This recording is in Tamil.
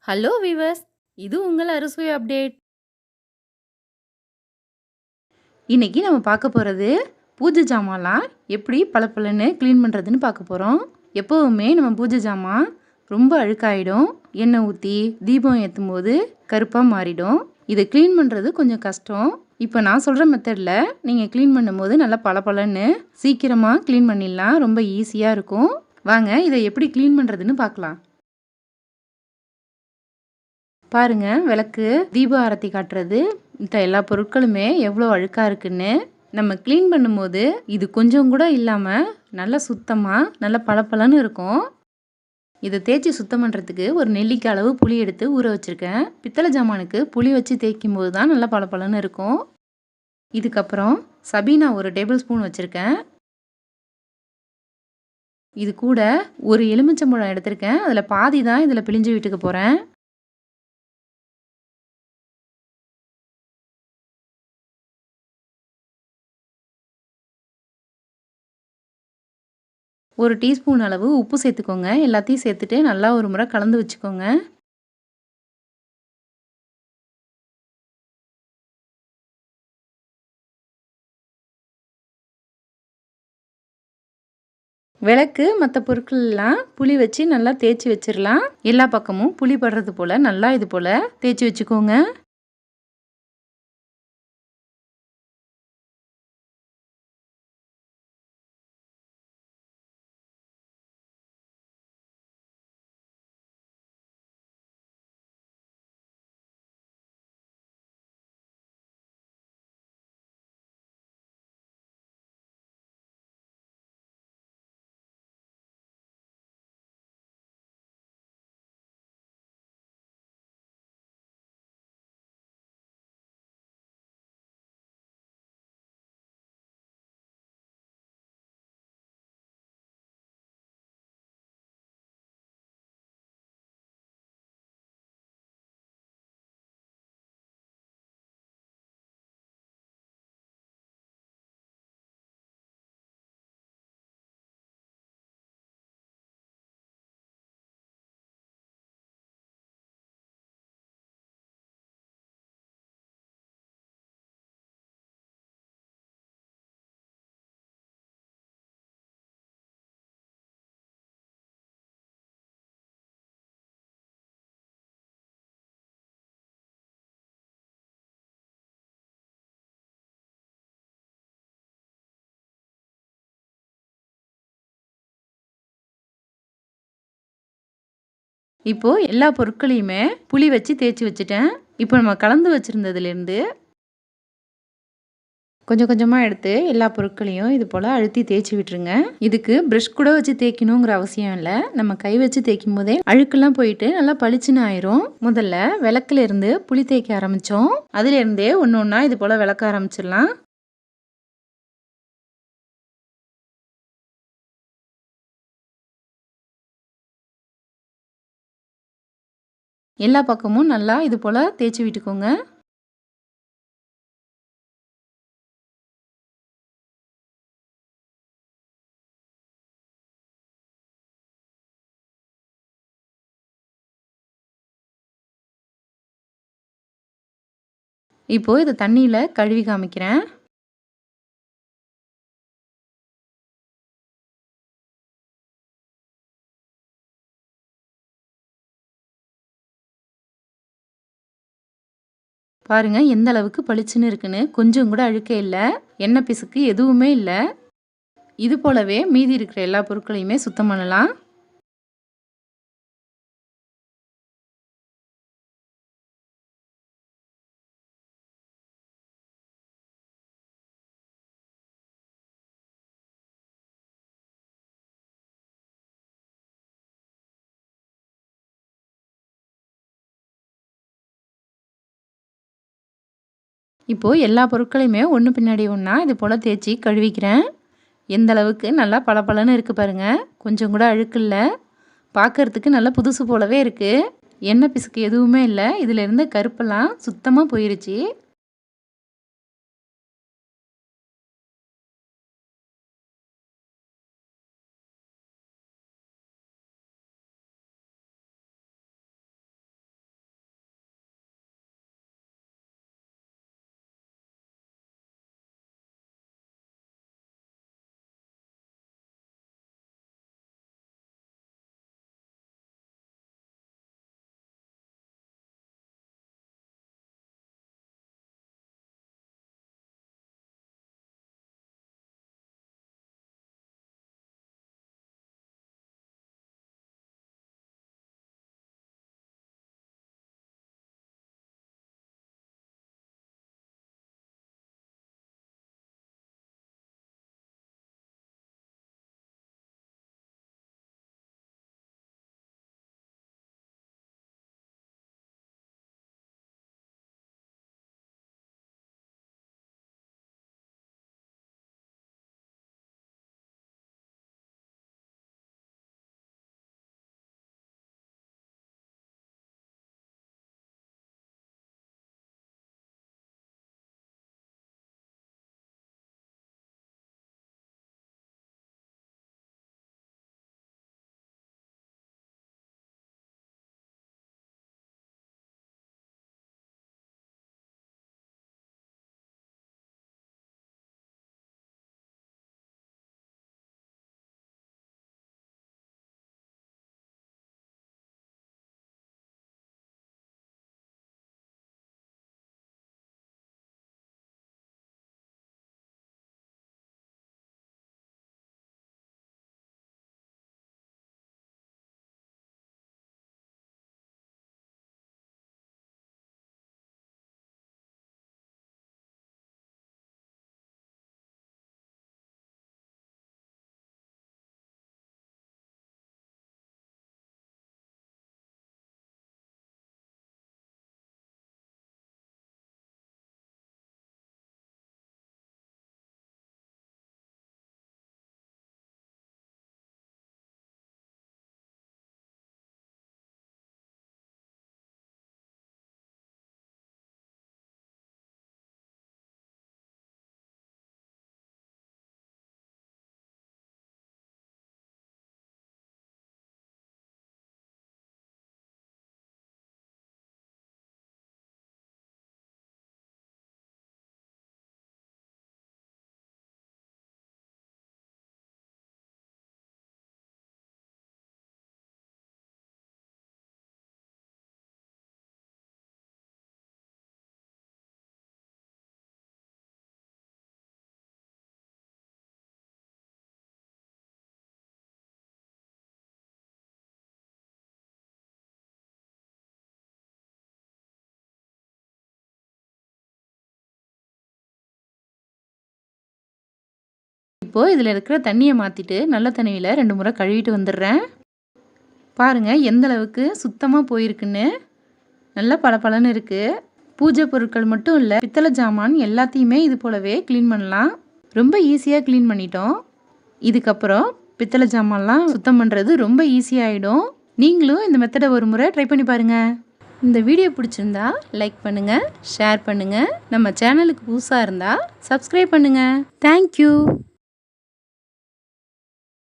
ஹலோ வீவர்ஸ், இது உங்கள் அறுசுவை அப்டேட். இன்னைக்கு நம்ம பார்க்க போகிறது பூஜை ஜாமான்லாம் எப்படி பளபளன்னு க்ளீன் பண்ணுறதுன்னு பார்க்க போகிறோம். எப்போவுமே நம்ம பூஜை ஜாமான் ரொம்ப அழுக்காயிடும். எண்ணெய் ஊற்றி தீபம் ஏற்றும் போது கருப்பாக மாறிடும். இதை க்ளீன் பண்ணுறது கொஞ்சம் கஷ்டம். இப்போ நான் சொல்கிற மெத்தடில் நீங்கள் க்ளீன் பண்ணும்போது நல்லா பளபளன்னு சீக்கிரமாக க்ளீன் பண்ணிடலாம். ரொம்ப ஈஸியாக இருக்கும். வாங்க இதை எப்படி க்ளீன் பண்ணுறதுன்னு பார்க்கலாம். பாருங்க, விளக்கு தீப ஆரத்தி காட்டுறது இந்த எல்லா பொருட்களுமே எவ்வளோ அழுக்காக இருக்குன்னு. நம்ம க்ளீன் பண்ணும்போது இது கொஞ்சம் கூட இல்லாமல் நல்லா சுத்தமாக நல்லா பளபளன்னு இருக்கும். இதை தேய்ச்சி சுத்தம் பண்ணுறதுக்கு ஒரு நெல்லிக்காய் அளவு புளி எடுத்து ஊற வச்சுருக்கேன். பித்தளை ஜாமானுக்கு புளி வச்சு தேய்க்கும் போது தான் நல்லா பளபளன்னு இருக்கும். இதுக்கப்புறம் சபீனா ஒரு டேபிள் ஸ்பூன் வச்சுருக்கேன். இது கூட ஒரு எலுமிச்சம்பழம் எடுத்திருக்கேன். அதில் பாதி தான் இதில் பிழிஞ்சு விட்டுக்க போகிறேன். ஒரு டீஸ்பூன் அளவு உப்பு சேர்த்துக்கோங்க. எல்லாத்தையும் சேர்த்துட்டு நல்லா ஒரு முறை கலந்து வச்சுக்கோங்க. விளக்கு மற்ற பொருட்கள் எல்லாம் புளி வச்சு நல்லா தேய்ச்சி வச்சிடலாம். எல்லா பக்கமும் புளி படுறது போல் நல்லா இது போல் தேய்ச்சி வச்சுக்கோங்க. இப்போ எல்லா பொருட்களையுமே புளி வச்சு தேய்ச்சி வச்சுட்டேன். இப்போ நம்ம கலந்து வச்சுருந்ததுலேருந்து கொஞ்சம் கொஞ்சமாக எடுத்து எல்லா பொருட்களையும் இது போல் அழுத்தி தேய்ச்சி விட்டுருங்க. இதுக்கு ப்ரஷ் கூட வச்சு தேய்க்கணுங்கிற அவசியம் இல்லை. நம்ம கை வச்சு தேய்க்கும் போதே அழுக்கெல்லாம் போயிட்டு நல்லா பளிச்சுன்னு ஆயிரும். முதல்ல விளக்குல இருந்து புளி தேய்க்க ஆரம்பித்தோம். அதுலேருந்தே ஒன்று ஒன்றா இது போல் விளக்க ஆரம்பிச்சிடலாம். எல்லா பக்கமும் நல்லா இது போல் தேய்ச்சி விட்டுக்கோங்க. இப்போ இதை தண்ணியில் கழுவி காமிக்கிறேன். பாருங்க எந்த அளவுக்கு பளிச்சுன்னு இருக்குன்னு. கொஞ்சம் கூட அழுக்கே இல்லை. எண்ணெய் பிசுக்கு எதுவுமே இல்லை. இது போலவே மீதி இருக்கிற எல்லா பொருட்களையுமே சுத்தம் பண்ணலாம். இப்போ எல்லா பொருட்களையுமே ஒன்று பின்னாடி ஒன்றா இது போல் தேய்ச்சி கழுவிக்கிறேன். எந்த அளவுக்கு நல்லா பளபளன்னு இருக்குது பாருங்க. கொஞ்சம் கூட அழுக்கு இல்லை. பார்க்கறதுக்கு நல்லா புதுசு போலவே இருக்குது. எண்ணெய் பிசுக்கு எதுவுமே இல்லை. இதில் இருந்த கருப்பெல்லாம் சுத்தமாக போயிருச்சு. இப்போது இதில் இருக்கிற தண்ணியை மாற்றிட்டு நல்ல தண்ணியில் 2 முறை கழுவிட்டு வந்துடுறேன். பாருங்கள் எந்த அளவுக்கு சுத்தமாக போயிருக்குன்னு. நல்லா பளபளன்னு இருக்குது. பூஜை பொருட்கள் மட்டும் இல்லை, பித்தளை ஜாமான் எல்லாத்தையுமே இது போலவே க்ளீன் பண்ணலாம். ரொம்ப ஈஸியாக க்ளீன் பண்ணிட்டோம். இதுக்கப்புறம் பித்தளை ஜாமான்லாம் சுத்தம் பண்ணுறது ரொம்ப ஈஸியாகிடும். நீங்களும் இந்த மெத்தடை ஒரு முறை ட்ரை பண்ணி பாருங்கள். இந்த வீடியோ பிடிச்சிருந்தா லைக் பண்ணுங்கள், ஷேர் பண்ணுங்கள். நம்ம சேனலுக்கு புதுசாக இருந்தால் சப்ஸ்கிரைப் பண்ணுங்கள். தேங்க்யூ.